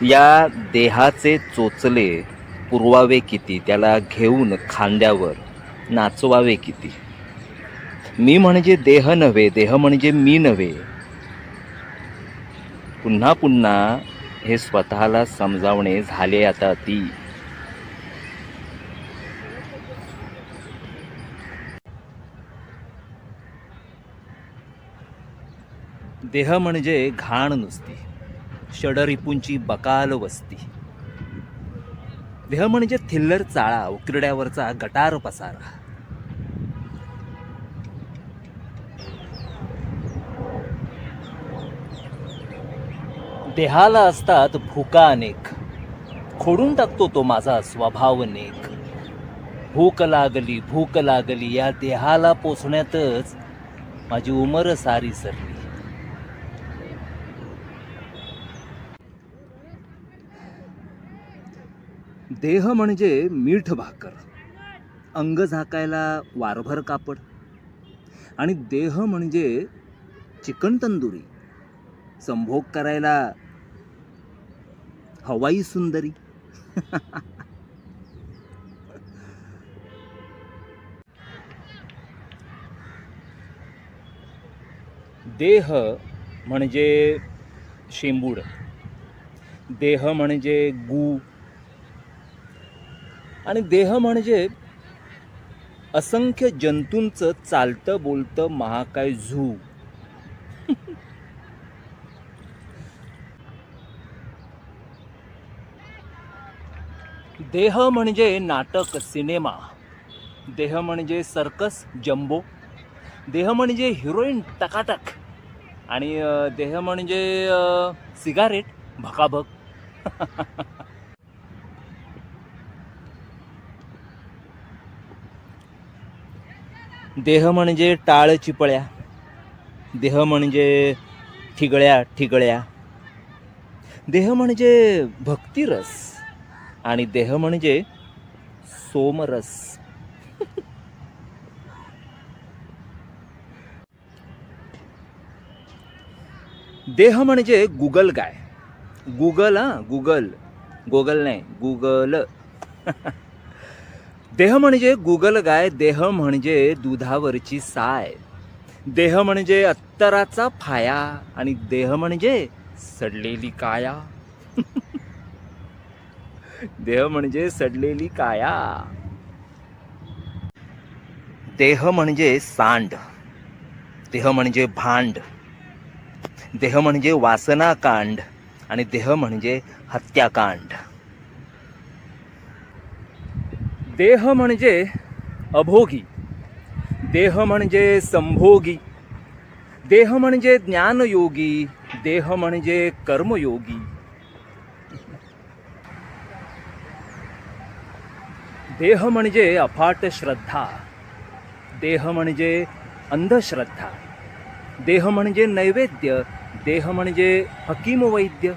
या देहाचे चोचले पुरवावे किती, त्याला घेऊन खांद्यावर नाचवावे किती. मी म्हणजे देह नव्हे, देह म्हणजे मी नव्हे. पुन्हा पुन्हा हे स्वतःला समजावणे झाले आता अति. देह म्हणजे घाण नुसती, षडरिपूंची बकाल वस्ती. देह म्हणजे थिल्लर चाळा, उकिरड्यावरचा गटार पसारा. देहाला असतात भूका अनेक, खोडून टाकतो तो माझा स्वभाव नेक. भूक लागली या देहाला पोचण्यातच माझी उमर सारी सरली. देह म्हणजे मीठ भाकर, अंग झाकायला वारभर कापड. आणि देह म्हणजे चिकन तंदुरी, संभोग करायला हवाई सुंदरी. देह म्हणजे शेंबूड, देह म्हणजे गू, आणि देह म्हणजे असंख्य जंतूंचं चालतं बोलतं महाकाय झू. देह म्हणजे नाटक सिनेमा, देह म्हणजे सर्कस जम्बो, देह म्हणजे हिरोईन टकाटक, आणि देह म्हणजे सिगारेट भकाभक. देह म्हणजे टाळ चिपळ्या, देह म्हणजे ठिगळ्या ठिगळ्या, देह म्हणजे भक्तिरस, आणि देह म्हणजे सोमरस. देह म्हणजे गुगल गाय, गुगल गुगल, गोगल नाही गुगल. देह म्हणजे गुगल गाय, देह म्हणजे दुधावरची साय, देह म्हणजे अत्तराचा फाया, आणि देह म्हणजे सडलेली काया. देह म्हणजे सडलेली काया. देह म्हणजे सांड, देह म्हणजे भांड, देह म्हणजे वासनाकांड, आणि देह म्हणजे हत्याकांड. देह म्हणजे अभोगी, देह म्हणजे संभोगी, देह म्हणजे ज्ञानयोगी, देह म्हणजे कर्मयोगी. देह म्हणजे अफाट श्रद्धा, देह म्हणजे अंधश्रद्धा, देह म्हणजे नैवेद्य, देह म्हणजे हकीम वैद्य.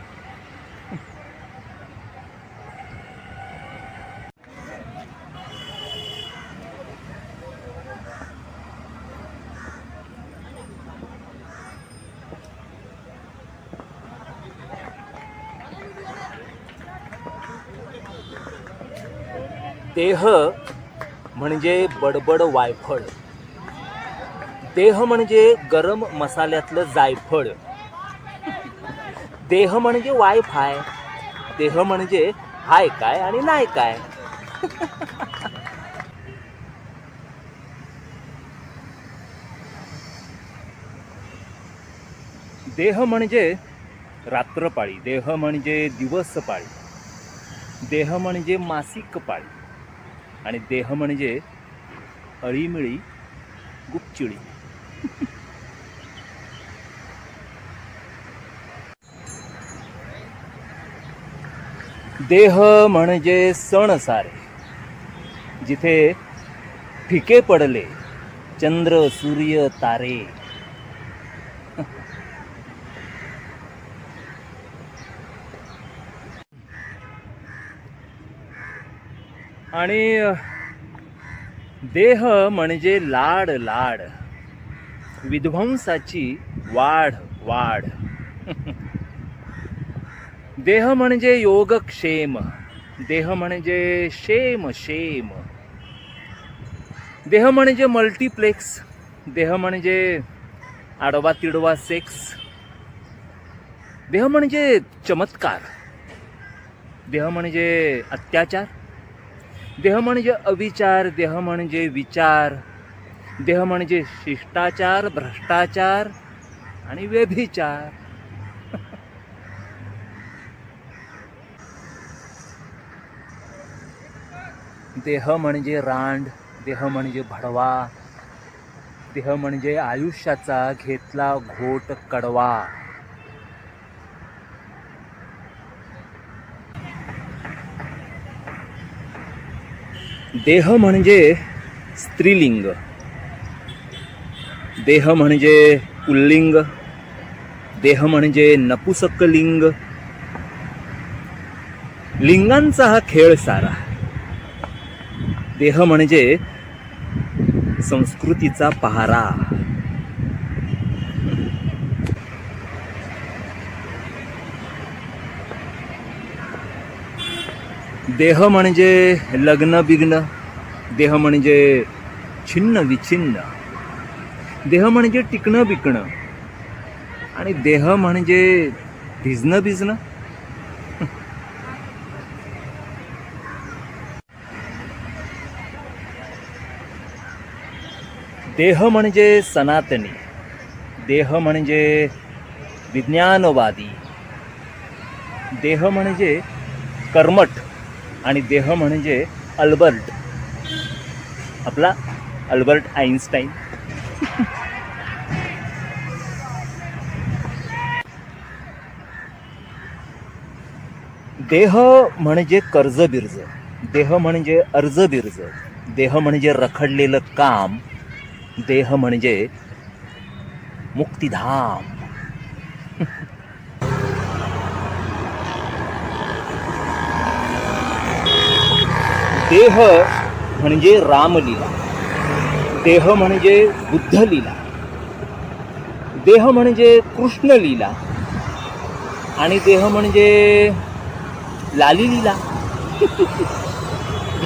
देह म्हणजे बडबड वायफळ, देह म्हणजे गरम मसाल्यातलं जायफळ, देह म्हणजे वायफाय, देह म्हणजे हाय काय आणि नाही काय. देह म्हणजे रात्रपाळी, देह म्हणजे दिवसपाळी, देह म्हणजे मासिक पाळी, आणि देह म्हणजे अळीमिळी गुपचिळी. देह म्हणजे सण सारे, जिथे फिके पडले चंद्र सूर्य तारे. आणि देह म्हणजे लाड लाड, विध्वंसाची वाढ वाढ. देह म्हणजे योगक्षेम, देह म्हणजे शेम शेम, देह म्हणजे मल्टिप्लेक्स, देह म्हणजे आडवा तिडवा सेक्स, देह म्हणजे चमत्कार, देह म्हणजे अत्याचार, देह म्हणजे अविचार, देह म्हणजे विचार, देह म्हणजे शिष्टाचार, भ्रष्टाचार आणि व्यभिचार. देह म्हणजे रांड, देह म्हणजे भडवा, देह म्हणजे आयुष्याचा घेतला घोट कडवा. देह म्हणजे स्त्रीलिंग, देह म्हणजे पुल्लिंग, देह म्हणजे नपुसकलिंग. लिंगांचा हा खेळ सारा. देह म्हणजे संस्कृतीचा पहारा. देह म्हणजे लग्न बिग्न, देह म्हणजे छिन्न विछिन्न, देह म्हणजे टिकणं बिकणं, आणि देह म्हणजे भिजणं भिजणं. देह म्हणजे सनातनी, देह म्हणजे विज्ञानवादी, देह म्हणजे कर्मठ, आणि देह म्हणजे अल्बर्ट, आपला अल्बर्ट आइन्स्टाईन. देह म्हणजे कर्ज बिर्ज, देह म्हणजे अर्ज बिर्ज, देह म्हणजे रखडलेलं काम, देह म्हणजे मुक्तिधाम. देह म्हणजे रामलीला, देह म्हणजे बुद्धलीला, देह म्हणजे कृष्णलीला, आणि देह म्हणजे लाली लीला.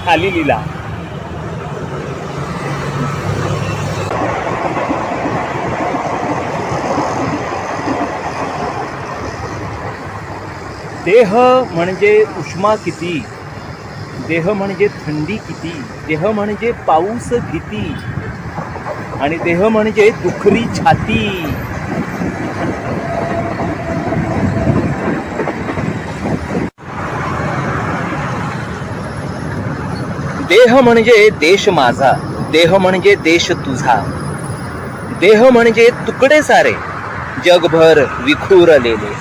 लाली लीला. देह म्हणजे उष्मा किती, देह म्हणजे थंडी किती, देह म्हणजे पाऊस किती, आणि देह म्हणजे दुखरी छाती. देह म्हणजे देश माझा, देह म्हणजे देश तुझा, देह म्हणजे तुकडे सारे जगभर विखुरलेले.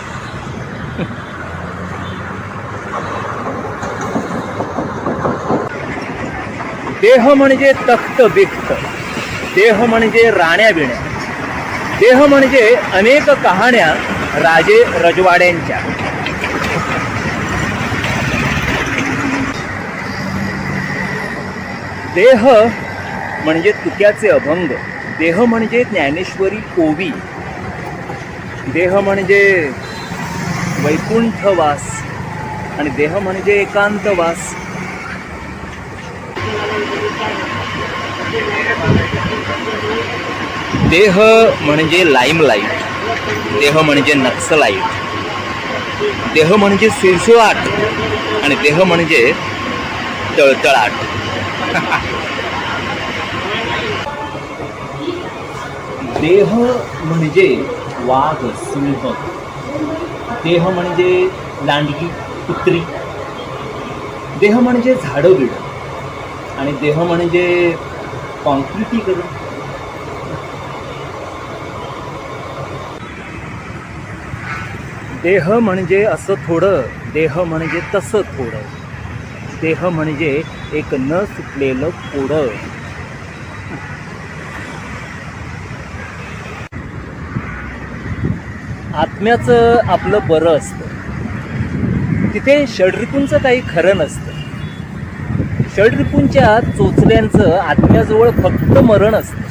देह म्हणजे तख्त बिख्त, देह म्हणजे राण्या बिण्या, देह म्हणजे अनेक कहाण्या राजे रजवाड्यांच्या. देह म्हणजे तुक्याचे अभंग, देह म्हणजे ज्ञानेश्वरी ओवी, देह म्हणजे वैकुंठवास, आणि देह म्हणजे एकांतवास. देह म्हणजे लाईमलाईट, देह म्हणजे नक्सलाईट, देह म्हणजे सुळसुळाट, आणि देह म्हणजे तळतळाट. देह म्हणजे वाघ सिंह, देह म्हणजे लांडगी कुत्री, देह म्हणजे झाडं बिड, आणि देह म्हणजे कॉन्क्रिटीकरण. देह म्हणजे असं थोडं, देह म्हणजे तसं थोडं, देह म्हणजे एक न सुटलेलं कोडं. आत्म्याचं आपलं बरं असतं, तिथे षड्रिपूंचं काही खरं नसतं. षड्रिपूंच्या चोचल्यांचं आत्म्याजवळ फक्त मरण असतं.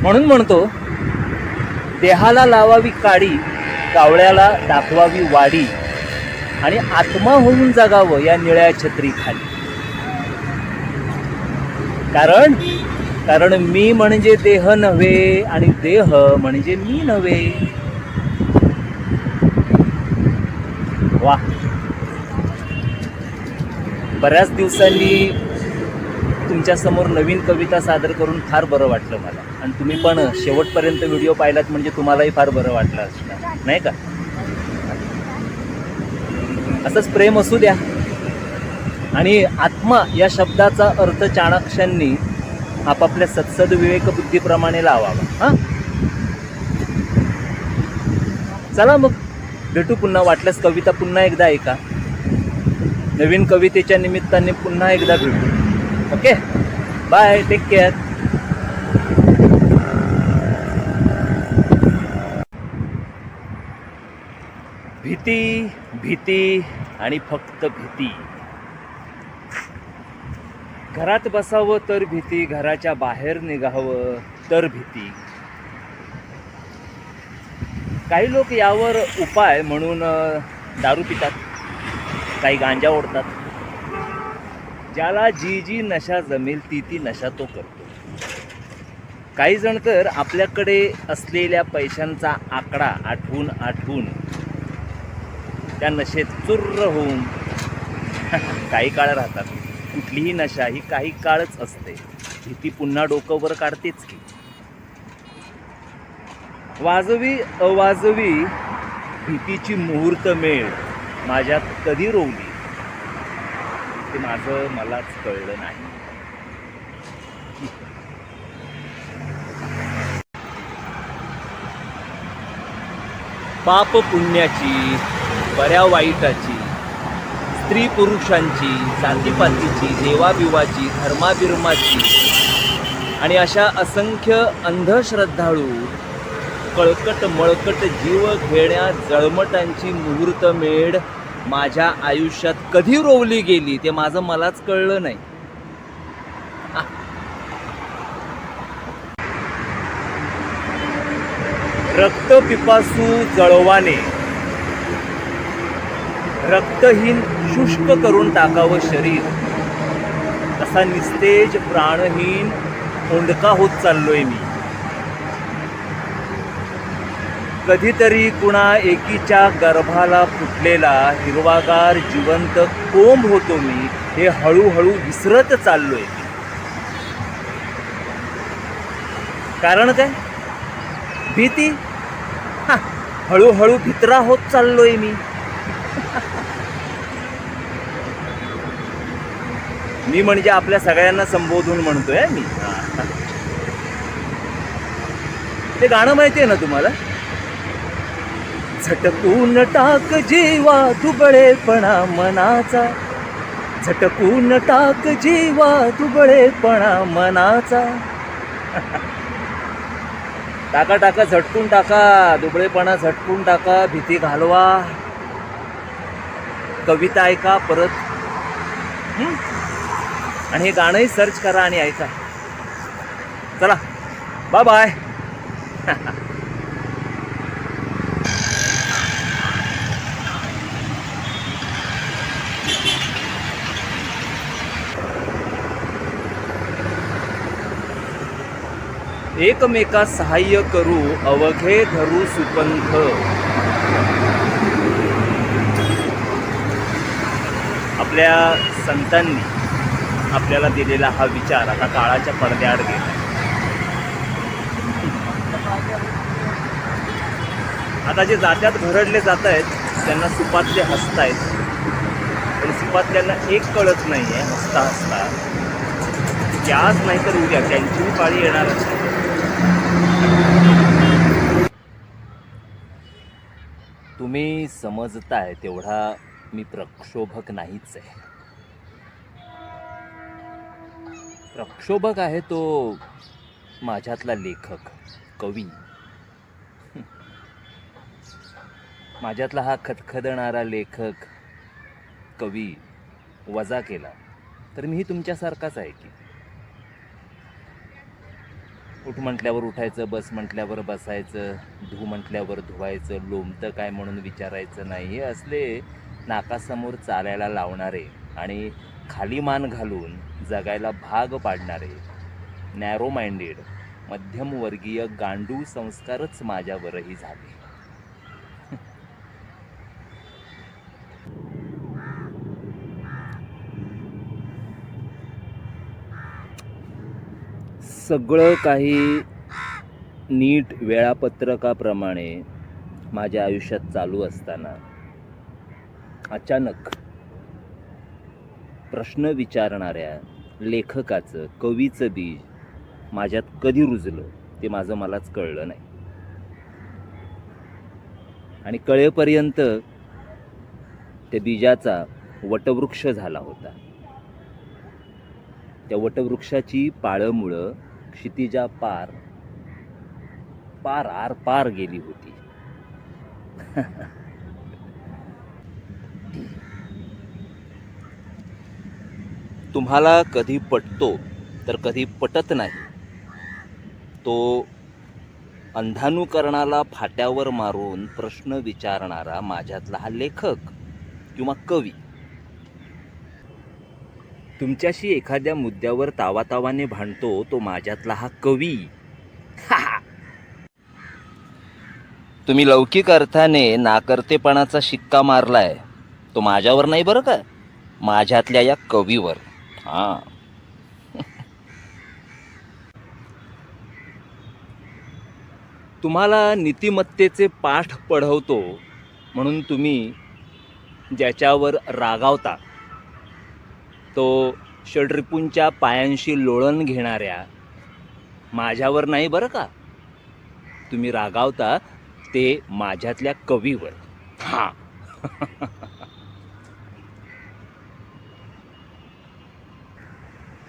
म्हणून म्हणतो, देहाला लावावी काडी कावळ्याला दाखवावी वाडी आणि आत्मा होऊन जगावं या निळ्या छत्रीखाली. कारण मी म्हणजे देह नव्हे आणि देह म्हणजे मी नव्हे. वा, बऱ्याच दिवसांनी तुमच्या समोर नवीन कविता सादर करून फार बरं वाटलं मला. आणि तुम्ही पण शेवटपर्यंत व्हिडिओ पाहिलात म्हणजे तुम्हालाही फार बरं वाटलं असणार, नाही का? असंच प्रेम असू द्या. आणि आत्मा या शब्दाचा अर्थ चाणक्यांनी आपापल्या सत्सद विवेक बुद्धीप्रमाणे लावावा. हा, चला मग भेटू पुन्हा. वाटल्यास कविता पुन्हा एकदा ऐका. नवीन कवितेच्या निमित्ताने पुन्हा एकदा भेटू. Okay, bye, take care. भीती, भीती आणि फक्त भीती. घरात बसावं तर भीती, घराच्या बाहेर निघावं तर भीती. काही लोक यावर उपाय म्हणून दारू पितात, काही गांजा ओढतात. ज्याला जी जी नशा जमेल ती ती नशा तो करतो. काही जण तर आपल्याकडे असलेल्या पैशांचा आकडा आठवून त्या नशेत चुर्र होऊन काही काळ राहतात. कुठलीही नशा ही काही काळच असते. भीती पुन्हा डोकं वर काढतेच की. वाजवी अवाजवी भीतीची मुहूर्त मेळ माझ्यात कधी रोवली ते माझं मलाच कळलं नाही. पाप पुण्याची, बऱ्या वाईटाची, स्त्री पुरुषांची, जातीपातीची, देवाबिवाची, धर्माबिर्माची आणि अशा असंख्य अंधश्रद्धाळू कळकट मळकट जीव घेण्या जळमटांची मुहूर्तमेढ माझ्या आयुष्यात कधी रोवली गेली ते माझं मलाच कळलं नाही. रक्त पिपासू जळवाने रक्तहीन शुष्क करून टाकावं शरीर, तसा निस्तेज प्राणहीन ओंडका होत चाललोय मी. कधीतरी कुणा एकीच्या गर्भाला फुटलेला हिरवागार जिवंत कोंब होतो मी, हे हळूहळू विसरत चाललोय. कारण काय? भीती. हळूहळू भित्रा होत चाललोय मी. मी म्हणजे आपल्या सगळ्यांना संबोधून म्हणतोय मी. ते गाणं माहिती आहे ना तुम्हाला? झटकून टाक जीवा दुबळेपणा मनाचा, झटकून टाक जीवा दुबळेपणा मनाचा. टाका टाका झटकून टाका दुबळेपणा, झटकून टाका, भीती घालवा. कविता ऐका परत आणि हे गाणंही सर्च करा आणि ऐका. चला, बाय बाय. एकमेका सहाय्य करू अवघे धरू सुपंथ. आपल्या संतांनी आपल्याला दिलेला हा विचार आता काळाच्या पडद्याआड गेला. आता जे जात्यात भरडले जात आहेत त्यांना सुपातले हसतायत, पण सुपातल्यांना एक कळत नाही आहे हसता हसता की आज नाही तर उद्या त्यांची पाळी येणार. तुम्ही समजताय तेवढा मी प्रक्षोभक नाहीच आहे. प्रक्षोभक आहे तो माझ्यातला लेखक, कवी. माझ्यातला हा खदखदणारा लेखक, कवी वजा केला तर मीही तुमच्यासारखाच आहे की. उठ म्हटल्यावर उठायचं, बस म्हटल्यावर बसायचं, धू म्हटल्यावर धुवायचं, लोमतं काय म्हणून विचारायचं नाही. हे असले नाकासमोर चालायला लावणारे आणि खाली मान घालून जगायला भाग पाडणारे नॅरो माइंडेड मध्यमवर्गीय गांडूळ संस्कारच माझ्यावरही झाले. सगळं काही नीट वेळापत्रकाप्रमाणे माझ्या आयुष्यात चालू असताना अचानक प्रश्न विचारणाऱ्या लेखकाचं, कवीचं बीज माझ्यात कधी रुजलं ते माझं मलाच कळलं नाही. आणि कळेपर्यंत त्या बीजाचा वटवृक्ष झाला होता. त्या वटवृक्षाची पाळंमुळं क्षितिजा पार पार आर पार गेली होती. तुम्हाला कधी पटतो तर कधी पटत नाही. तो अंधानुकरणाला फाट्यावर मारून प्रश्न विचारणारा माझ्यातला हा लेखक किंवा कवी. तुमच्याशी एखाद्या मुद्द्यावर तावातावाने भांडतो तो माझ्यातला हा कवी. तुम्ही लौकिक अर्थाने नाकर्तेपणाचा शिक्का मारलाय तो माझ्यावर नाही बरं का, माझ्यातल्या या कवीवर. हां, तुम्हाला नीतिमत्तेचे पाठ पढवतो म्हणून तुम्ही ज्याच्यावर रागावता तो षड्रिपूंच्या पायांशी लोळण घेणाऱ्या माझ्यावर नाही बरं का. तुम्ही रागावता ते माझ्यातल्या कवीवर. हां.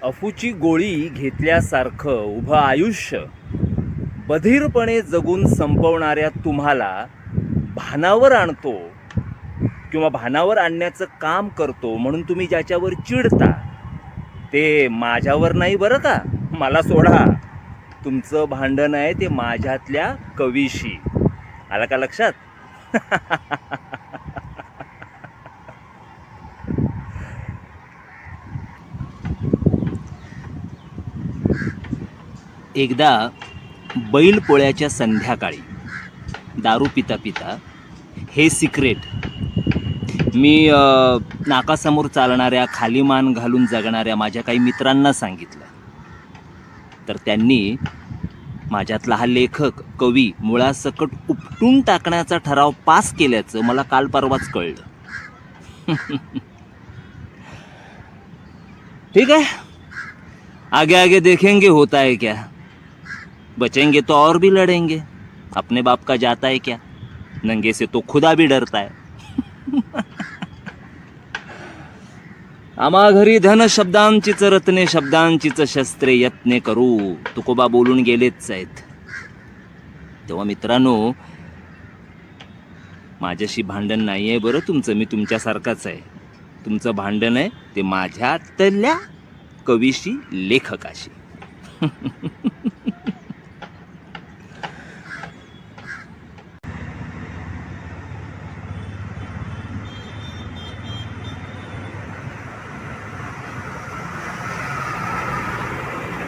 अफूची गोळी घेतल्यासारखं उभं आयुष्य बधीरपणे जगून संपवणाऱ्या तुम्हाला भानावर आणतो किंवा भानावर आणण्याचं काम करतो म्हणून तुम्ही ज्याच्यावर चिडता ते माझ्यावर नाही बरं का. मला सोडा, तुमचं भांडण आहे ते माझ्यातल्या कवीशी. आलं का लक्षात? एकदा बैलपोळ्याच्या संध्याकाळी दारू पिता पिता हे सिक्रेट मी नाकासमोर चालणाऱ्या, खाली मान घालून जगणाऱ्या माझ्या काही मित्रांना सांगितलं. तर त्यांनी माझ्यातला हा लेखक, कवी मुळासकट उपटून टाकण्याचा ठराव पास केल्याचं मला काल परवाच कळलं. ठीक है, आगे आगे देखेंगे होता है क्या. बचेंगे तो और भी लड़ेंगे. अपने बाप का जाता है क्या, नंगे से तो खुदा भी डरता है. आम्हा घरी धन शब्दांचीच रत्ने, शब्दांचीच शस्त्रे यत्ने करू, तुकोबा बोलून गेलेच आहेत. तेव्हा मित्रांनो, माझ्याशी भांडण नाही आहे बरं तुमचं. मी तुमच्यासारखाच आहे. तुमचं भांडण आहे ते माझ्यातल्या कवीशी, लेखकाशी.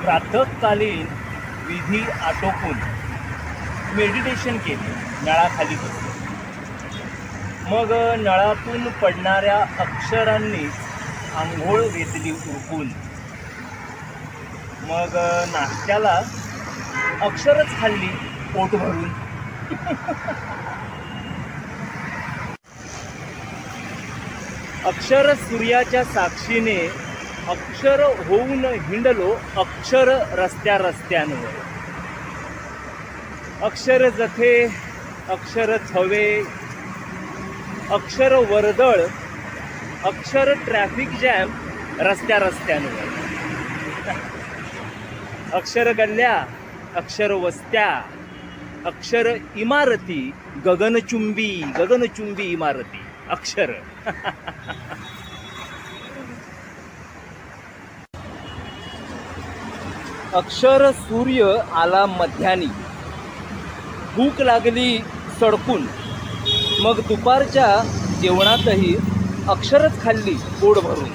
प्रातःकालीन विधी आटोपून मेडिटेशन केले नळाखाली बसून. मग नळातून पडणाऱ्या अक्षरांनी आंघोळ घेतली उरकून. मग नाश्त्याला अक्षरच खाल्ली पोट भरून. अक्षर सूर्याच्या साक्षीने अक्षर होऊन हिंडलो अक्षर रस्त्या रस्त्यांवर. अक्षर जथे, अक्षर थवे, अक्षर वर्दळ, अक्षर ट्रॅफिक जॅम रस्त्या रस्त्यांवर. अक्षर गल्ल्या, अक्षर वस्त्या, अक्षर इमारती, गगनचुंबी गगनचुंबी इमारती. अक्षर. अक्षर सूर्य आला मध्यानी, भूक लागली सडकून, मग दुपारच्या जेवणातही अक्षरच खाल्ली पोट भरून.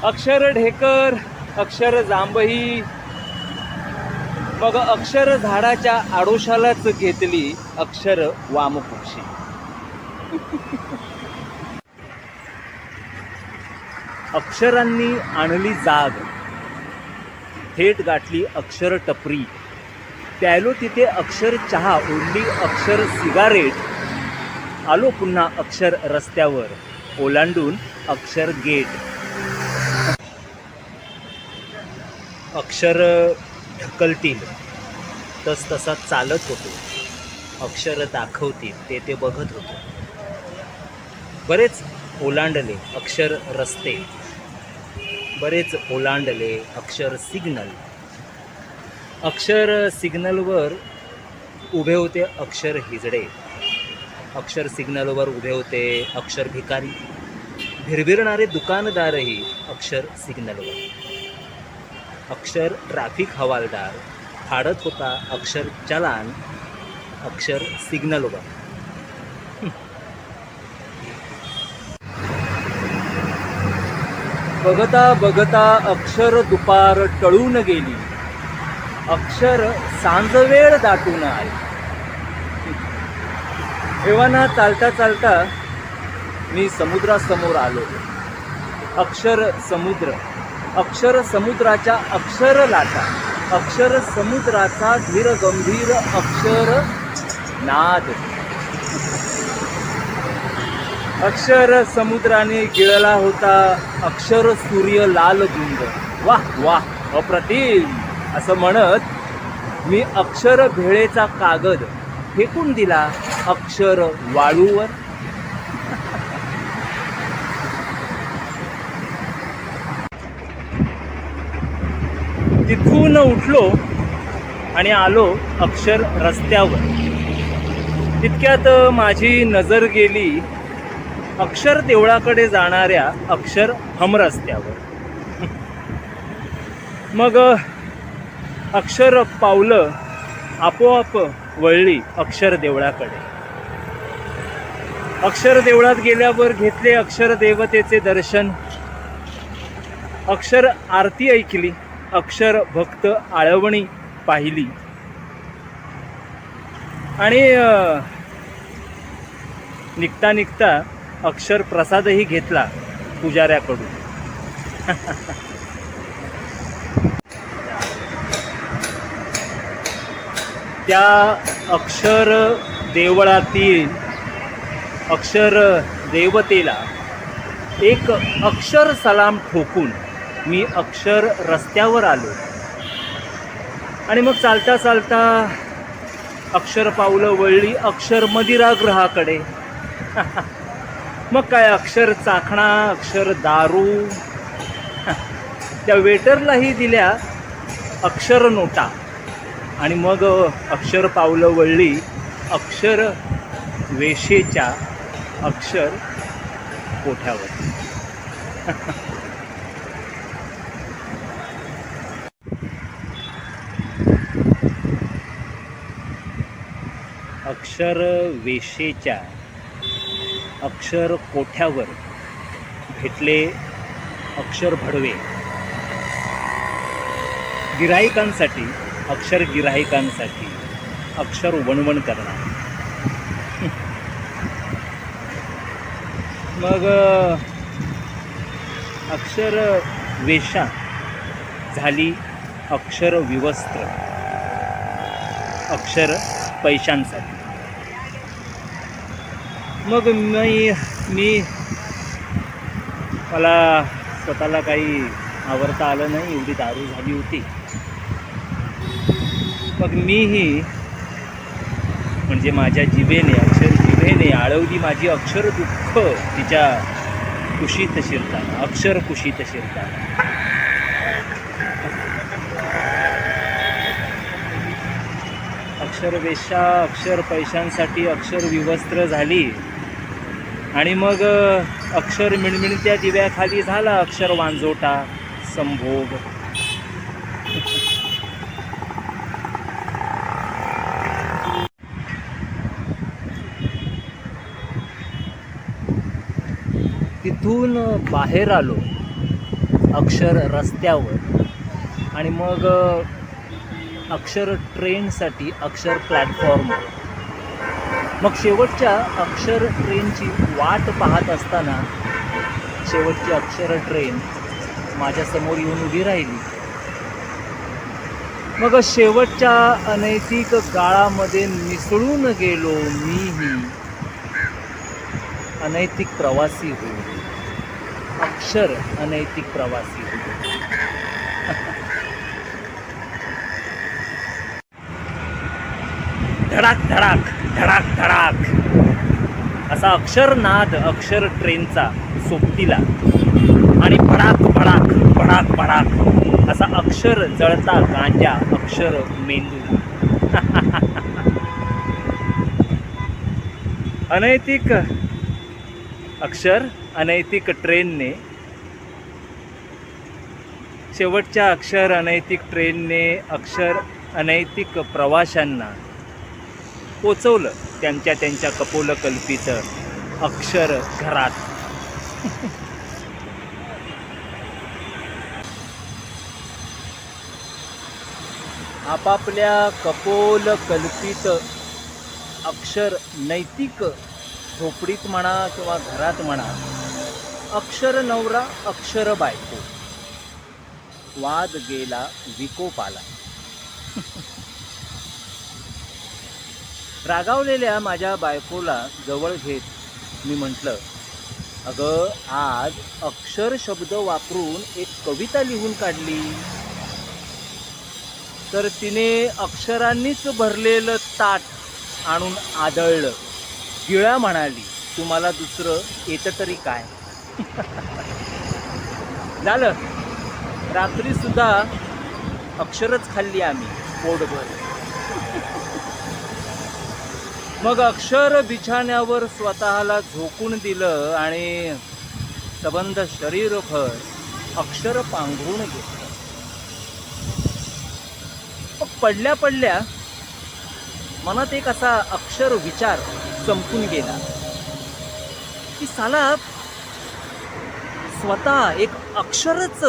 अक्षर ढेकर, अक्षर जांभई, मग अक्षर झाडाच्या आडोशालाच घेतली अक्षर वामकुक्षी. अक्षरांनी आणली जाग, थेट गाठली अक्षर टपरी, प्यायलो तिथे अक्षर चहा, ओढली अक्षर सिगारेट, आलो पुन्हा अक्षर रस्त्यावर, ओलांडून अक्षर गेट. अक्षर ढकलतील तस तसा चालत होतो, अक्षर दाखवतील ते बघत होतो. बरेच ओलांडले अक्षर रस्ते, बरेच ओलांडले अक्षर सिग्नल. अक्षर सिग्नलवर उभे होते अक्षर हिजडे, अक्षर सिग्नलवर उभे होते अक्षर भिकारी, भिरभिरणारे दुकानदारही अक्षर सिग्नलवर. अक्षर ट्रॅफिक हवालदार फाडत होता अक्षर चलान अक्षर सिग्नलवर. बघता बघता अक्षर दुपार टळून गेली, अक्षर सांजवेळ दाटून आली. एव्हाना चालता चालता मी समुद्रासमोर आलो. अक्षर समुद्र, अक्षर समुद्राच्या अक्षर लाटा, अक्षर समुद्राचा धीर गंभीर अक्षर नाद. अक्षर समुद्राने गिळला होता अक्षर सूर्य लाल गुंग. वाह वाह अप्रतिम असं म्हणत मी अक्षर भेळेचा कागद फेकून दिला अक्षर वाळूवर. तिथून उठलो आणि आलो अक्षर रस्त्यावर. तितक्यात माझी नजर गेली अक्षर देवळाकडे जाणाऱ्या अक्षर हमरस्त्यावर. मग अक्षर पावलं आपोआप वळली अक्षर देवळाकडे. अक्षर देवळात गेल्यावर घेतले अक्षर देवतेचे दर्शन, अक्षर आरती ऐकली, अक्षर भक्त आळवणी पाहिली आणि निघता निघता अक्षर प्रसादही घेतला पुजाऱ्याकडून. त्या अक्षर देवळातील अक्षर देवतेला एक अक्षर सलाम ठोकून मी अक्षर रस्त्यावर आलो आणि मग चालता चालता अक्षर पावलं वळली अक्षर मदिरागृहाकडे. मग काय अक्षर चाखणा, अक्षर दारू, त्या वेटरलाही दिल्या अक्षर नोटा आणि मग अक्षर पावलं वळली अक्षर वेशेच्या अक्षर कोठ्यावर. अक्षर वेशेच्या अक्षर कोठ्यावर भेटले अक्षर भडवे. गिराहिकांसाठी अक्षर, गिराहिकांसाठी अक्षर वणवण करणार. मग अक्षर वेशा झाली अक्षर विवस्त्र अक्षर पैशांसाठी. मग मी मला स्वतःला काही आवरता आलं नाही, एवढी दारू झाली होती. मग मीही म्हणजे माझ्या जिभेने, अक्षर जिभेने आळवली माझी अक्षर दुःख तिच्या कुशीत शिरताना, अक्षर कुशीत शिरताना. अक्षर वेश्या अक्षर पैशांसाठी अक्षर विवस्त्र झाली आणि मग अक्षर मिणमिणत्या दिव्याखाली झाला अक्षर वांजोटा संभोग. तिथून बाहेर आलो अक्षर रस्त्यावर आणि मग अक्षर ट्रेनसाठी अक्षर प्लॅटफॉर्मवर. मग शेवटच्या अक्षर ट्रेनची वाट पाहत असताना शेवटची अक्षर ट्रेन माझ्यासमोर येऊन उभी राहिली. मग शेवटच्या अनैतिक गाळामध्ये मिसळून गेलो मीही. अनैतिक प्रवासी होईल, अक्षर अनैतिक प्रवासी होईल. धडाक धडाक धडाक धडाक असा अक्षरनाद अक्षर ट्रेनचा सोबतीला आणि भडाक भडाक भडाक भडाक असा अक्षर जळता गांजा अक्षर मेंदूला. अनैतिक अक्षर अनैतिक ट्रेनने शेवटच्या अक्षर अनैतिक ट्रेनने अक्षर अनैतिक प्रवाशांना पोचवलं त्यांच्या त्यांच्या कपोलकल्पित अक्षर घरात. आपापल्या कपोलकल्पित अक्षर नैतिक झोपडीत म्हणा किंवा घरात म्हणा, अक्षर नवरा अक्षर बायको, वाद गेला विकोपाला. रागावलेल्या माझ्या बायकोला जवळ घेत मी म्हटलं, अगं आज अक्षर शब्द वापरून एक कविता लिहून काढली. तर तिने अक्षरांनीच भरलेलं ताट आणून आदळलं. गिळा म्हणाली, तुम्हाला दुसरं येतं तरी काय. झालं, रात्री सुद्धा अक्षरच खाल्ली आम्ही पोटभर. मग अक्षर बिछाण्यावर स्वतःला झोकून दिलं आणि सबंध शरीरभर अक्षर पांघरून घेतलं. पडल्या पडल्या मनात एक असा अक्षर विचार चमकून गेला की साला स्वतः एक अक्षरच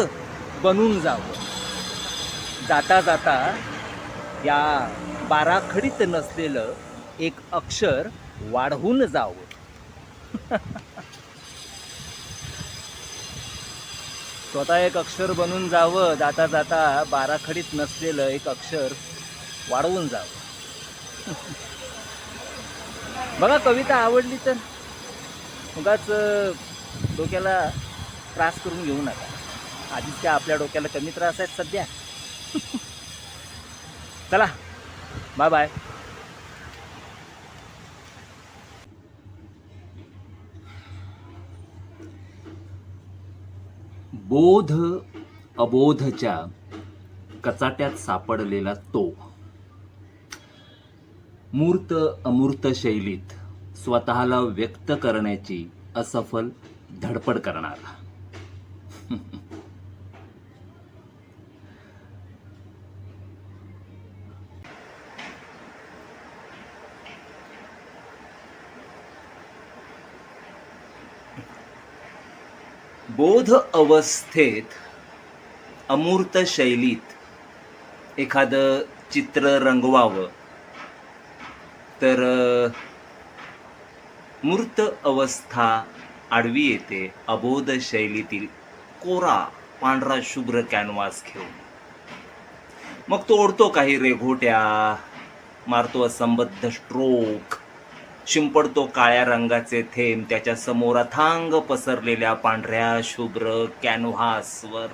बनून जावं. जाता जाता या बाराखडीत नसलेलं एक अक्षर वाढवून जावं. स्वतः एक अक्षर बनून जावं, जाता जाता बाराखडीत नसलेलं एक अक्षर वाढवून जावं. बघा, कविता आवडली तर उगाच डोक्याला त्रास करून घेऊ नका. आधीच काय आपल्या डोक्याला कमी त्रास आहेत सध्या. चला, बाय बाय. बोध अबोधच्या कचाट्यात सापडलेला तो, मूर्त अमूर्त शैलीत स्वतःला व्यक्त करण्याची असफल धडपड करणारा. बोध अवस्थेत अमूर्त शैलीत एखादं चित्र रंगवावं तर मूर्त अवस्था आडवी येते अबोध शैलीतील कोरा पांढरा शुभ्र कॅनव्हास घेऊन. मग तो ओढतो काही रेघोट्या, मारतो असंबद्ध स्ट्रोक, शिंपडतो काळ्या रंगाचे थेंब त्याच्या समोर अथांग पसरलेल्या पांढऱ्या शुभ्र कॅनव्हासवर.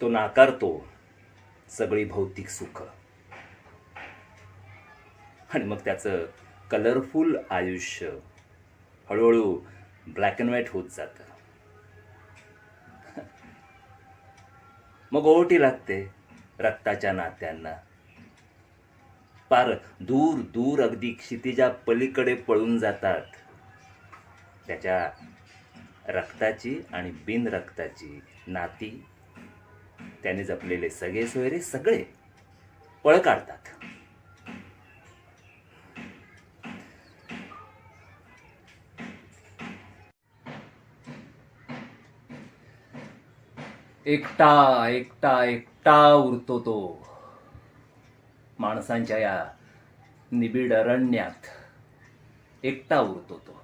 तो नाकारतो सगळी भौतिक सुख आणि मग त्याचं कलरफुल आयुष्य हळूहळू ब्लॅक अँड व्हाईट होत जातं. मग ओहोटी लागते रक्ताच्या नात्यांना. पार दूर दूर अगदी क्षितिजा पलीकडे पळून जातात त्याच्या रक्ताची आणि बिन रक्ताची नाती. त्याने जपलेले सगळे सोयरे सगळे पळ काढतात. एकटा एकटा एकटा उरतो तो माणसांच्या या निबिड अरण्यात. एकटा उरतो तो.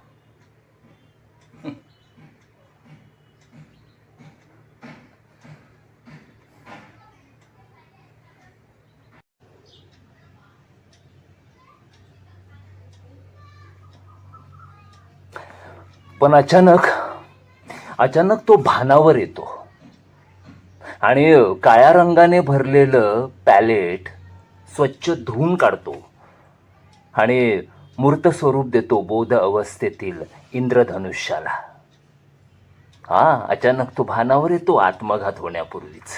पण अचानक तो भानावर येतो आणि काळ्या रंगाने भरलेलं पॅलेट स्वच्छ धुवून काढतो आणि मूर्त स्वरूप देतो बोध अवस्थेतील इंद्रधनुष्याला. अचानक तो भानावर येतो आत्मघात होण्यापूर्वीच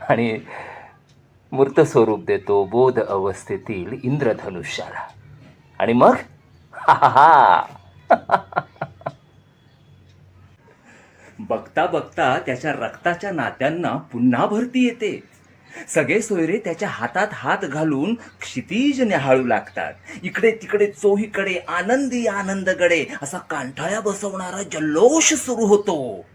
आणि मूर्त स्वरूप देतो बोध अवस्थेतील इंद्रधनुष्याला. आणि मग बघता बघता त्याच्या रक्ताच्या नात्यांना पुन्हा भरती येते. सगळे सोयरे त्याच्या हातात हात घालून क्षितिज न्याहाळू लागतात. इकडे तिकडे चोहीकडे आनंदी आनंदगडे असा कांठाळ्या बसवणारा जल्लोष सुरू होतो.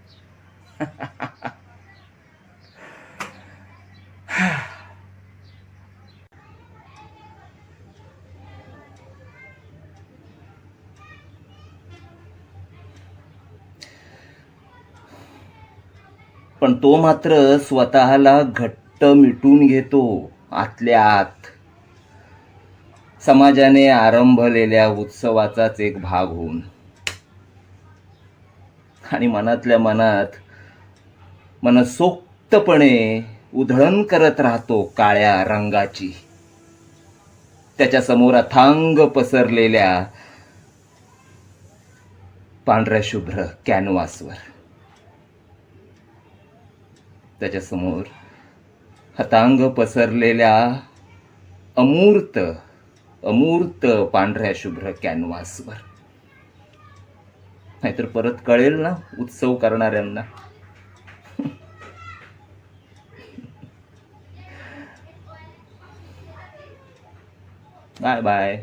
पण तो मात्र स्वतःला घट्ट मिटून घेतो आतल्या आत. समाजाने आरंभलेल्या उत्सवाचाच एक भाग होऊन आणि मनातल्या मनात मनसोक्तपणे उधळण करत राहतो काळ्या रंगाची. त्याच्या समोर अथांग पसरलेल्या पांढऱ्या शुभ्र कॅनव्हासवर. त्याच्यासमोर हतांग पसरलेल्या अमूर्त पांढऱ्या शुभ्र कॅनव्हासवर. नाहीतर परत कळेल ना उत्सव करणाऱ्यांना. Bye bye.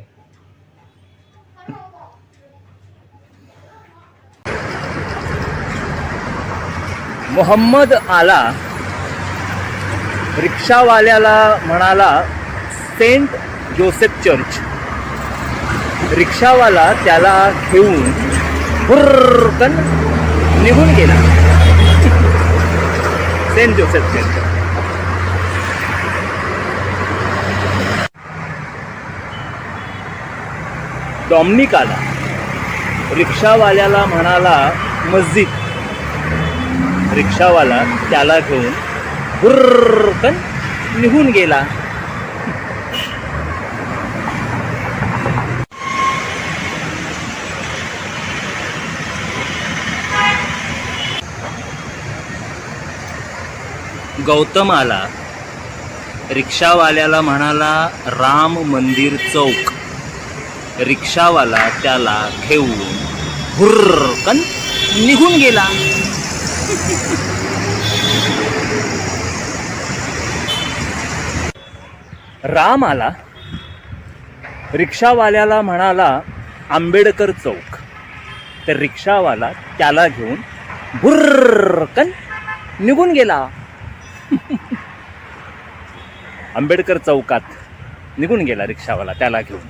मोहम्मद आला. रिक्षावाल्याला म्हणाला सेंट जोसेफ चर्च. रिक्षावाला त्याला घेऊन हुर्रकन निघून गेला. Saint Joseph church. डॉमिनिक आला. रिक्षावाल्याला म्हणाला मस्जिद. रिक्षावाला त्याला घेऊन हुर्रकन निघून गेला. गौतम आला. रिक्षावाल्याला म्हणाला राम मंदिर चौक. रिक्षावाला त्याला घेऊन हुर्रकन निघून गेला. राम आला. रिक्षावाल्याला म्हणाला आंबेडकर चौक. तर रिक्षावाला त्याला घेऊन भुर्रकन निघून गेला. आंबेडकर चौकात निघून गेला रिक्षावाला त्याला घेऊन.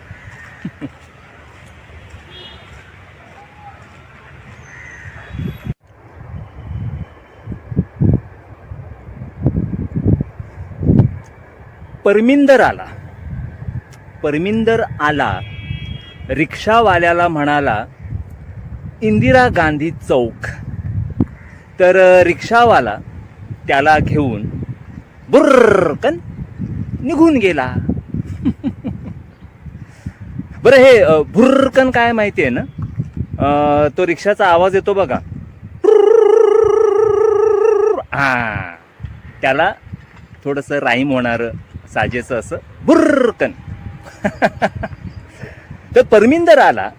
परमिंदर आला. परमिंदर आला. रिक्षावाल्याला म्हणाला इंदिरा गांधी चौक. तर रिक्षावाला त्याला घेऊन बुर्रकन निघून गेला. बरं, हे भुर्रकन काय माहिती आहे ना? तो रिक्षाचा आवाज येतो बघा. त्याला थोडंसं राईम होणारं साजेचं असं बुर्रकन. तर परमिंदर आला.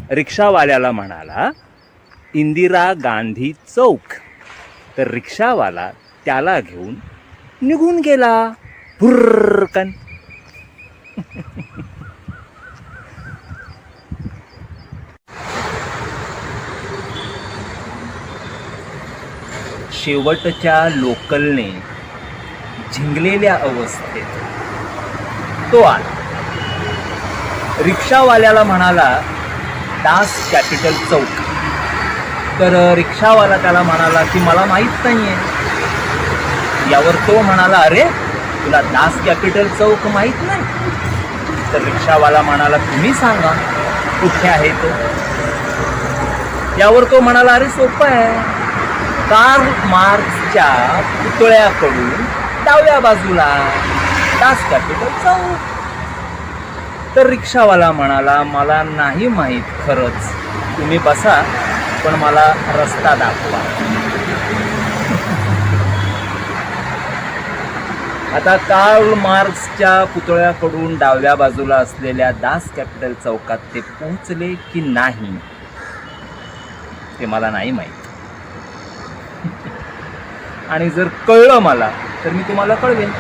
रिक्षावाल्याला म्हणाला इंदिरा गांधी चौक. तर रिक्षावाला त्याला घेऊन निघून गेला. भुर्रकन. शेवटच्या लोकलने झिंगलेल्या अवस्थेत तो आला. रिक्षावाल्याला म्हणाला दास कॅपिटल चौक. तर रिक्षावाला त्याला म्हणाला की मला माहीत नाही आहे. यावर तो म्हणाला अरे तुला दास कॅपिटल चौक माहीत नाही? तर रिक्षावाला म्हणाला तुम्ही सांगा कुठे आहे तो. यावर तो म्हणाला अरे सोपं आहे, कार्ल मार्क्सच्या पुतळ्याकडून डाव्या बाजूला दास कॅपिटल चौक. तर रिक्षावाला म्हणाला मला नाही माहीत खरंच, तुम्ही बसा पण मला रस्ता दाखवा. आता कार्ल मार्क्सच्या पुतळ्याकडून डाव्या बाजूला असलेल्या दास कॅपिटल चौकात ते पोहोचले की नाही ते मला नाही माहीत. आणि जर कळलं मला तर मी तुम्हाला कळवेन.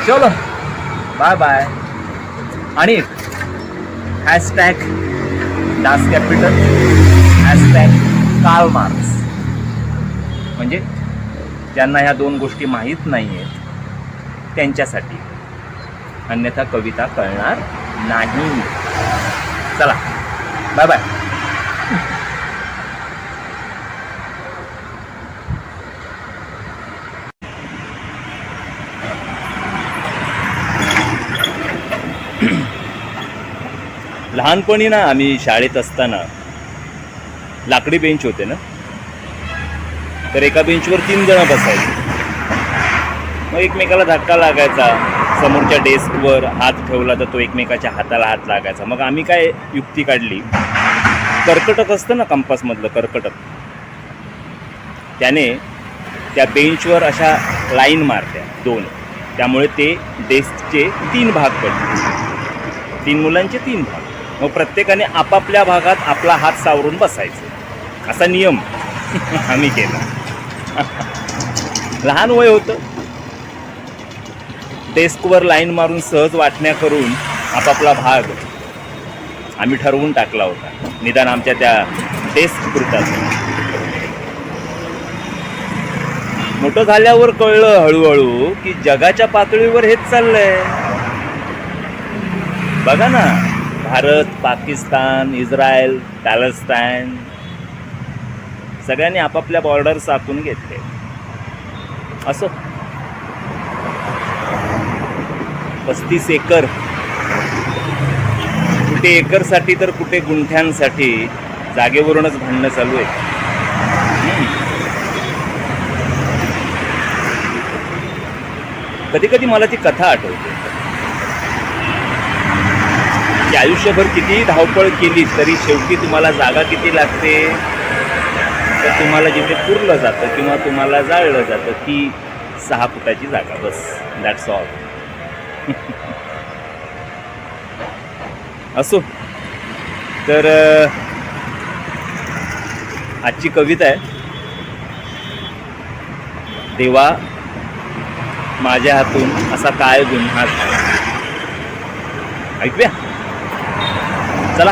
चलो बाय बाय. आणि hashtag Das capital, hashtag Karl Marx. म्हणजे ज्यांना ह्या दोन गोष्टी माहीत नाही आहेत त्यांच्यासाठी, अन्यथा कविता कळणार नाही. चला बाय बाय. लहानपणी ना आम्ही शाळेत असताना लाकडी बेंच होते ना, तर एका बेंचवर 3 जण बसायचे. मग एकमेकाला धक्का लागायचा, समोरच्या डेस्कवर हात ठेवला तर तो एकमेकाच्या हाताला हात लागायचा. मग आम्ही काय युक्ती काढली, कर्कटक असतं ना कंपासमधलं कर्कटक, त्याने त्या बेंचवर अशा लाईन मारत्या 2, त्यामुळे ते डेस्कचे 3 भाग पडले. 3 मुलांचे 3 भाग. मग प्रत्येकाने आपापल्या भागात आपला हात सावरून बसायचं, असा नियम आम्ही केला. लहान वय होतं, डेस्कवर लाईन मारून सहज वाटण्या करून आपापला भाग आम्ही ठरवून टाकला होता, निदान आमच्या त्या डेस्क पुरताच. मोठं झाल्यावर कळलं हळूहळू की जगाच्या पातळीवर हेच चाललंय. बघा ना, भारत, पाकिस्तान, इस्रायल, पॅलेस्टाईन सगळ्यांनी आपापल्या बॉर्डर्स आखून घेतले. असो 35 एकर, कुठे एकरसाठी तर कुठे गुंठ्यांसाठी जागेवरूनच भांडणं चालू आहेत. कधी कधी मला ती कथा आठवते की आयुष्यभर कितीही धावपळ केली तरी शेवटी तुम्हाला जागा किती लागते, तर तुम्हाला जिथे पुरलं जातं किंवा तुम्हाला जाळलं जातं ती 6 फुटाची जागा, बस. That's all. असो, तर आजची कविता आहे, देवा माझ्या हातून असा काय गुन्हा झाला. ऐकूया, चला.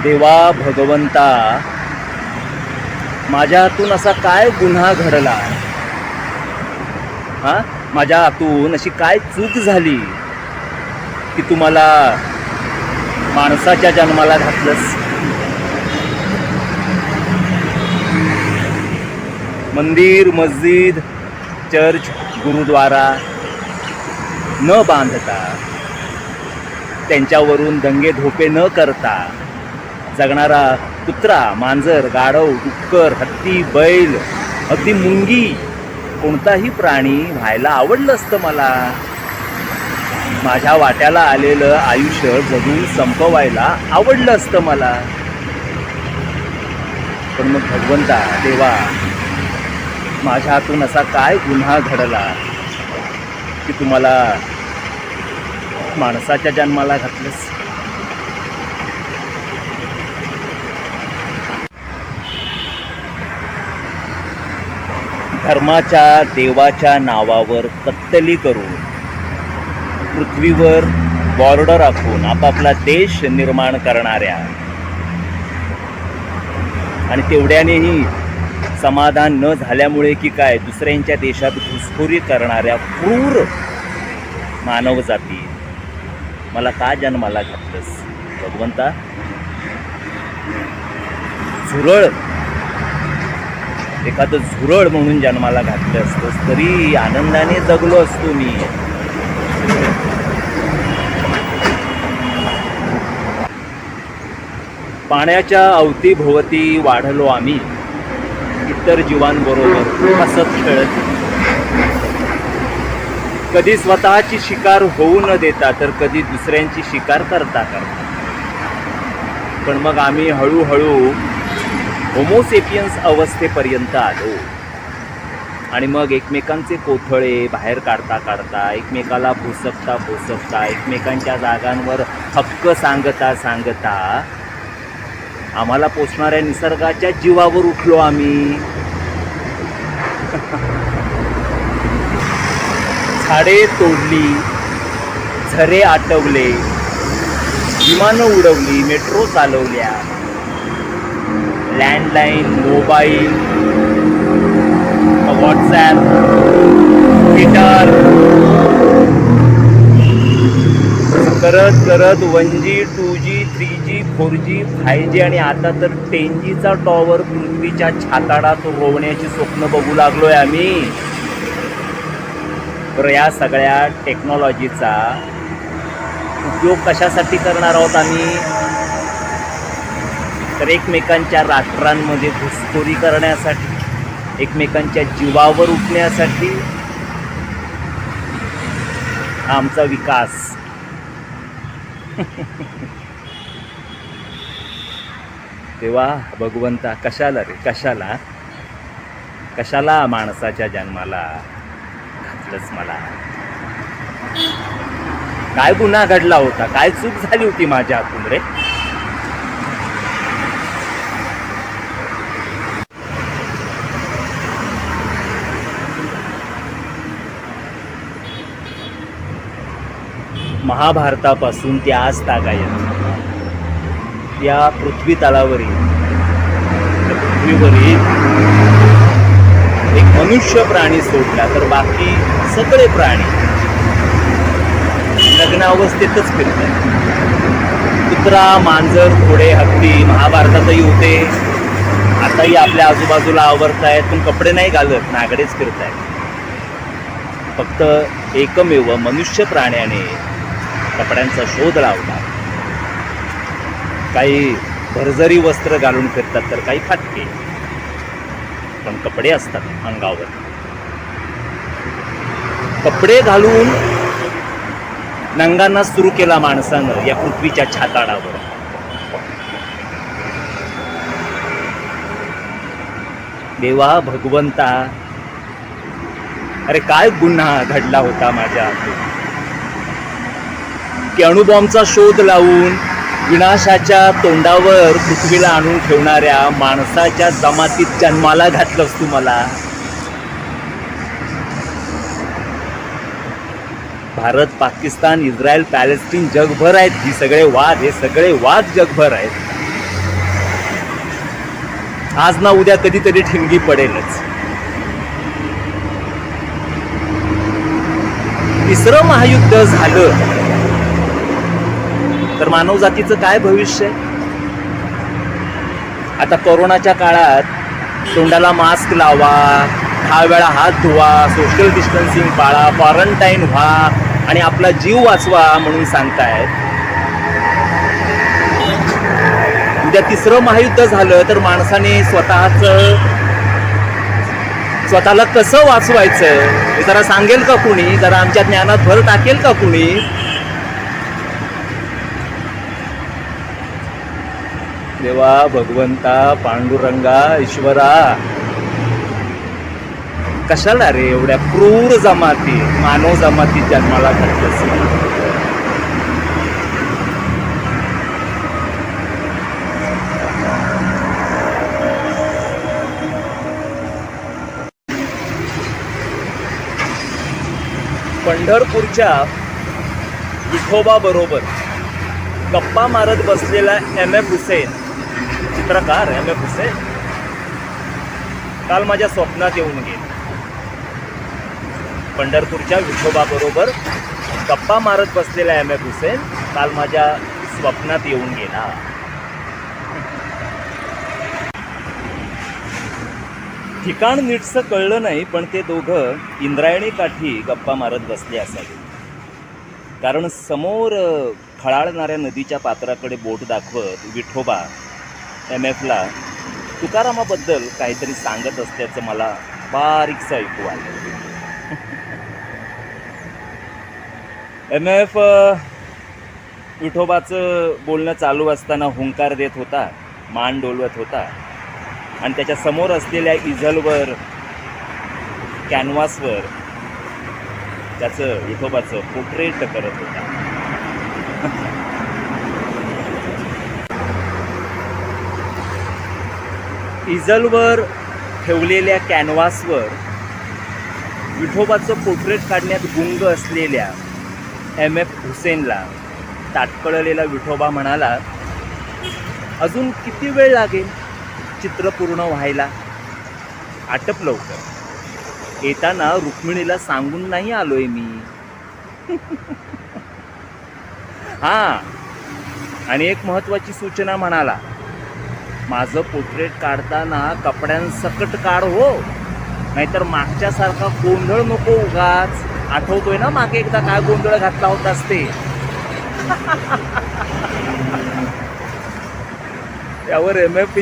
देवा भगवंता माझ्या हातून असा काय गुन्हा घडला, माझ्या हातून अशी काय चूक झाली की तुम्हाला माणसाच्या जन्माला घातलंस. मंदिर, मस्जिद, चर्च, गुरुद्वारा न बांधता, त्यांच्यावरून दंगे धोपे न करता जगणारा कुत्रा, मांजर, गाढव, डुक्कर, हत्ती, बैल, अगदी मुंगी, कोणताही प्राणी व्हायला आवडलं असतं मला. माझ्या वाट्याला आलेलं आयुष्य जगून संपवायला आवडलं असतं मला. पण मग भगवंता, देवा माझ्या हातून असा काय गुन्हा घडला की तुम्हाला माणसाच्या जन्माला घातलंस. धर्माच्या, देवाच्या नावावर कत्तली करून पृथ्वीवर बॉर्डर आखून आपापला देश निर्माण करणाऱ्या आणि तेवढ्यानेही समाधान न झाल्यामुळे की काय दुसऱ्यांच्या देशात घुसखोरी करणाऱ्या क्रूर मानवजाती मला का जन्माला घातलंस भगवंता? झुरळ, एखादं झुरळ म्हणून जन्माला घातलं असतंस तरी आनंदाने जगलो असतो मी. पाण्याच्या अवतीभोवती वाढलो आम्ही इतर जीवांबरोबर हसत खेळत, कधी स्वतःची शिकार होऊ न देता तर कधी दुसऱ्यांची शिकार करता करता. पण मग आम्ही हळूहळू होमोसेपियन्स अवस्थेपर्यंत आलो आणि मग एकमेकांचे कोथळे बाहेर काढता काढता, एकमेकाला भुसकता एकमेकांच्या जागांवर हक्क सांगता आम्हाला पोचणाऱ्या निसर्गाच्या जीवावर उठलो आम्ही. झाडे तोडली, झरे आटवले, विमानं उडवली, मेट्रो चालवल्या, लँडलाईन, मोबाईल, व्हॉट्सॲप, ट्विटर करत 1G, 2G, 3G, 4G, 5G आणि आता तर 10Gचा टॉवर पृथ्वीच्या छाताडात रोवण्याची स्वप्न बघू लागलोय आम्ही. तर या सगळ्या टेक्नॉलॉजीचा उपयोग कशासाठी करणार आहोत आम्ही? तर एकमेकांच्या राष्ट्रांमध्ये घुसखोरी करण्यासाठी, एकमेकांच्या जीवावर उठण्यासाठी. आमचा विकास तेव्हा भगवंता कशाला रे, कशाला माणसाच्या जन्माला घातलंच मला? काय गुन्हा घडला होता, काय चूक झाली होती माझ्या हातून रे? महाभारतापासून ते आज तागायत या पृथ्वी तलावरील, पृथ्वीवरील एक मनुष्य प्राणी सोडला तर बाकी सगळे प्राणी लग्न अवस्थेतच फिरतात. कुत्रा, मांजर, घोडे, हत्ती महाभारतातही होते, आताही आपल्या आजूबाजूला आवरतायत, पण कपडे नाही घालत, नागडेच फिरतायत. फक्त एकमेव मनुष्य प्राण्याने कपड्यांचा शोध लावला. काही भरजरी वस्त्र घालून फिरतात तर काही फाटके, पण कपडे असतात अंगावर. कपडे घालून नंगांना सुरू केला माणसानं या पृथ्वीच्या छाताडावर. देवा भगवंता, अरे काय गुन्हा घडला होता माझ्या हातून की अणुबॉम्बचा शोध लावून विनाशाच्या तोंडावर पृथ्वीला आणून ठेवणाऱ्या माणसाच्या जमातीत जन्माला घातलंस तू मला. भारत, पाकिस्तान, इस्रायल, पॅलेस्टीन जगभर आहेत हे सगळे वाद जगभर आहेत. आज ना उद्या कधीतरी ठिणगी पडेलच. तिसरं महायुद्ध झालं तर मानवजातीचं काय भविष्य? आता कोरोनाच्या काळात तोंडाला मास्क लावा, 10 वेळा हात धुवा, सोशल डिस्टन्सिंग पाळा, क्वारंटाईन व्हा आणि आपला जीव वाचवा म्हणून सांगतायत. उद्या तिसरं महायुद्ध झालं तर माणसाने स्वतःला कसं वाचवायचं हे जरा सांगेल का कुणी? जरा आमच्या ज्ञानात भर टाकेल का कुणी? देवा भगवंता, पांडुरंगा, ईश्वरा, कशाला रे एवढ्या क्रूर जमाती, मानव जमाती जन्माला घातलंस? पंढरपूरच्या विठोबा बरोबर गप्पा मारत बसलेला M.F. हुसेन, चित्रकार M.F. हुसेन काल माझ्या स्वप्नात येऊन गेले. पंढरपूरच्या विठोबा बरोबर गप्पा मारत बसलेला M.F. हुसेन काल माझ्या स्वप्नात येऊन गेला. ठिकाण नीटसं कळलं नाही, पण ते दोघं इंद्रायणी काठी गप्पा मारत बसले असावे. कारण समोर खळाळणाऱ्या नदीच्या पात्राकडे बोट दाखवत विठोबा M.F.ला तुकारामाबद्दल काहीतरी सांगत असल्याचं मला बारीकसं ऐकू आलं. M.F. विठोबाचं बोलणं चालू असताना हुंकार देत होता, मान डोलवत होता आणि त्याच्या समोर असलेल्या इझलवर, कॅनव्हासवर त्याचं विठोबाचं पोर्ट्रेट करत होता. इझलवर ठेवलेल्या कॅनव्हासवर विठोबाचं पोर्ट्रेट काढण्यात गुंग असलेल्या M.F. हुसेनला ताटकळलेला विठोबा म्हणाला, अजून किती वेळ लागेल चित्र पूर्ण व्हायला? आटप लवकर. येताना रुक्मिणीला सांगून नाही आलोय मी. हा, आणि एक महत्वाची सूचना म्हणाला, माझं पोर्ट्रेट काढताना कपड्यांसकट काढ हो, नाहीतर मागच्यासारखा गोंधळ नको उगाच. आठवतोय ना मागे एकदा काय गोंधळ घातला होता असते. यावर M.F.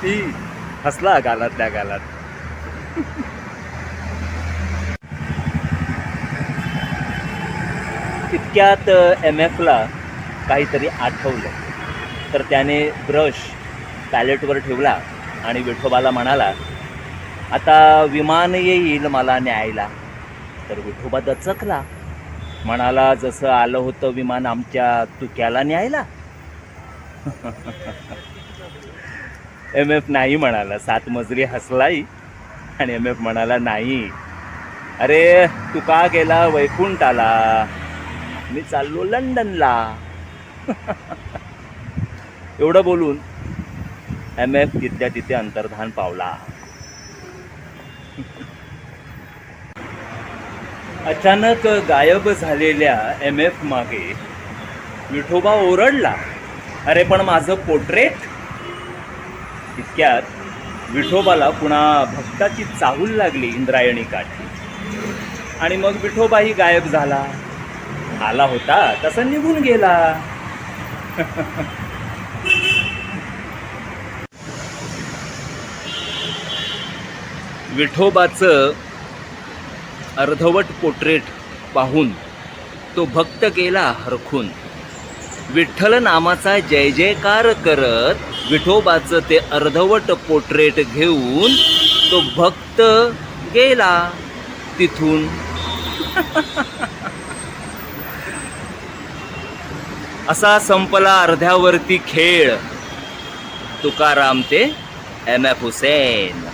ही हसला गालातल्या गालात. इतक्यात M.F.ला काहीतरी आठवलं, तर त्याने ब्रश पॅलेटवर ठेवला आणि विठोबाला म्हणाला, आता विमान येईल मला न्यायला. तर विठोबा दचकला, म्हणाला, जसं आलं होतं विमान आमच्या तुक्याला न्यायला. M.F. नाही म्हणाला. 7 मजली हसलाई आणि M.F. म्हणाला, नाही, अरे तुका गेला वैकुंठाला, मी चाललो लंडनला. एवढं बोलून M.F. तिथल्या तिथे अंतर्धान पावला. अचानक गायब झालेल्या M.F. मागे विठोबा ओरडला, अरे पण माझं पोर्ट्रेट. इतक्यात विठोबाला पुन्हा भक्ताची चाहूल लागली इंद्रायणी काठी, आणि मग विठोबाही गायब झाला. आला होता तसा निघून गेला. विठोबाचं अर्धवट पोर्ट्रेट पाहून तो भक्त गेला हरखून. विठ्ठल नामाचा जय जयकार करत विठोबाचं ते अर्धवट पोर्ट्रेट घेऊन तो भक्त गेला तिथून. असा संपला अर्ध्यावरती खेळ तुकाराम ते M.F. हुसेन.